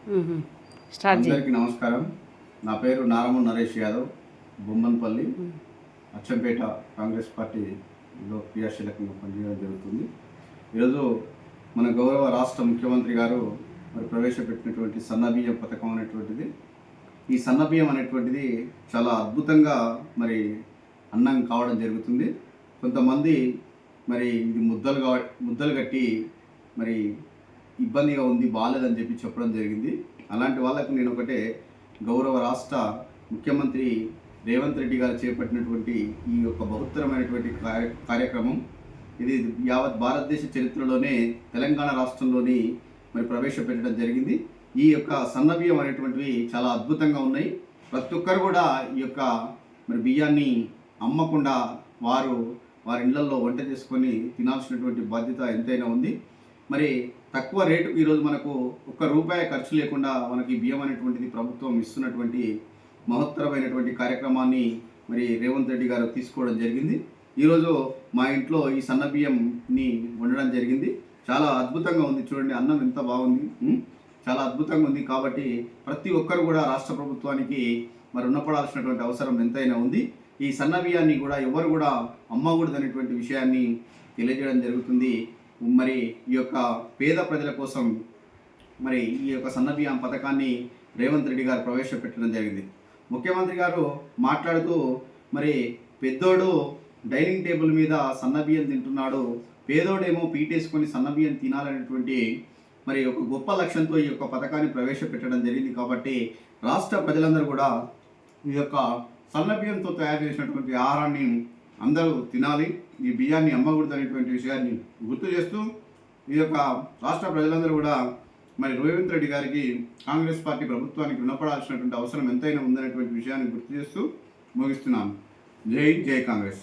అందరికీ నమస్కారం. నా పేరు నారము నరేష్ యాదవ్, బొమ్మన్పల్లి, అచ్చంపేట కాంగ్రెస్ పార్టీలో క్రియాశీలకంగా పనిచేయడం జరుగుతుంది. ఈరోజు మన గౌరవ రాష్ట్ర ముఖ్యమంత్రి గారు ప్రవేశపెట్టినటువంటి సన్నబియ్యం పథకం అనేటువంటిది, ఈ సన్నబియ్యం అనేటువంటిది చాలా అద్భుతంగా అన్నం కావడం జరుగుతుంది. కొంతమంది ఇది ముద్దలు కట్టి ఇబ్బందిగా ఉంది, బాగాలేదని చెప్పి చెప్పడం జరిగింది. అలాంటి వాళ్ళకు నేను ఒకటే, గౌరవ రాష్ట్ర ముఖ్యమంత్రి రేవంత్ రెడ్డి గారు చేపట్టినటువంటి ఈ యొక్క బహుత్తరమైనటువంటి కార్యక్రమం ఇది యావత్ భారతదేశ చరిత్రలోనే తెలంగాణ రాష్ట్రంలోని ప్రవేశపెట్టడం జరిగింది. ఈ యొక్క సన్నబియ్యం అనేటువంటివి చాలా అద్భుతంగా ఉన్నాయి. ప్రతి ఒక్కరు కూడా ఈ యొక్క బియ్యాన్ని అమ్మకుండా వారి ఇళ్లలో వంట చేసుకొని తినాల్సినటువంటి బాధ్యత ఎంతైనా ఉంది. తక్కువ రేటుకు ఈరోజు మనకు ₹1 ఖర్చు లేకుండా మనకి బియ్యం అనేటువంటిది ప్రభుత్వం ఇస్తున్నటువంటి మహత్తరమైనటువంటి కార్యక్రమాన్ని రేవంత్ రెడ్డి గారు తీసుకోవడం జరిగింది. ఈరోజు మా ఇంట్లో ఈ సన్న బియ్యంని వండడం జరిగింది. చాలా అద్భుతంగా ఉంది. చూడండి, అన్నం ఎంత బాగుంది, చాలా అద్భుతంగా ఉంది. కాబట్టి ప్రతి ఒక్కరు కూడా రాష్ట్ర ప్రభుత్వానికి రుణపడాల్సినటువంటి అవసరం ఎంతైనా ఉంది. ఈ సన్న బియ్యాన్ని కూడా ఎవరు కూడా అమ్మకూడదు అనేటువంటి విషయాన్ని తెలియజేయడం జరుగుతుంది. ఈ యొక్క పేద ప్రజల కోసం ఈ యొక్క సన్నబియ్యం పథకాన్ని రేవంత్ రెడ్డి గారు ప్రవేశపెట్టడం జరిగింది. ముఖ్యమంత్రి గారు మాట్లాడుతూ పెద్దోడు డైనింగ్ టేబుల్ మీద సన్నబియ్యం తింటున్నాడు, పేదోడేమో పీటేసుకొని సన్నబియ్యం తినాలనేటువంటి ఒక గొప్ప లక్ష్యంతో ఈ యొక్క పథకాన్ని ప్రవేశపెట్టడం జరిగింది. కాబట్టి రాష్ట్ర ప్రజలందరూ కూడా ఈ యొక్క సన్నబియ్యంతో తయారు చేసినటువంటి ఆహారాన్ని అందరూ తినాలి, ఈ బియ్యాన్ని అమ్మకూడదు అనేటువంటి విషయాన్ని గుర్తు చేస్తూ ఈ యొక్క రాష్ట్ర ప్రజలందరూ కూడా రేవంత్ రెడ్డి గారికి, కాంగ్రెస్ పార్టీ ప్రభుత్వానికి రుణపడాల్సినటువంటి అవసరం ఎంతైనా ఉందనేటువంటి విషయాన్ని గుర్తు చేస్తూ ముగిస్తున్నాను. జై కాంగ్రెస్.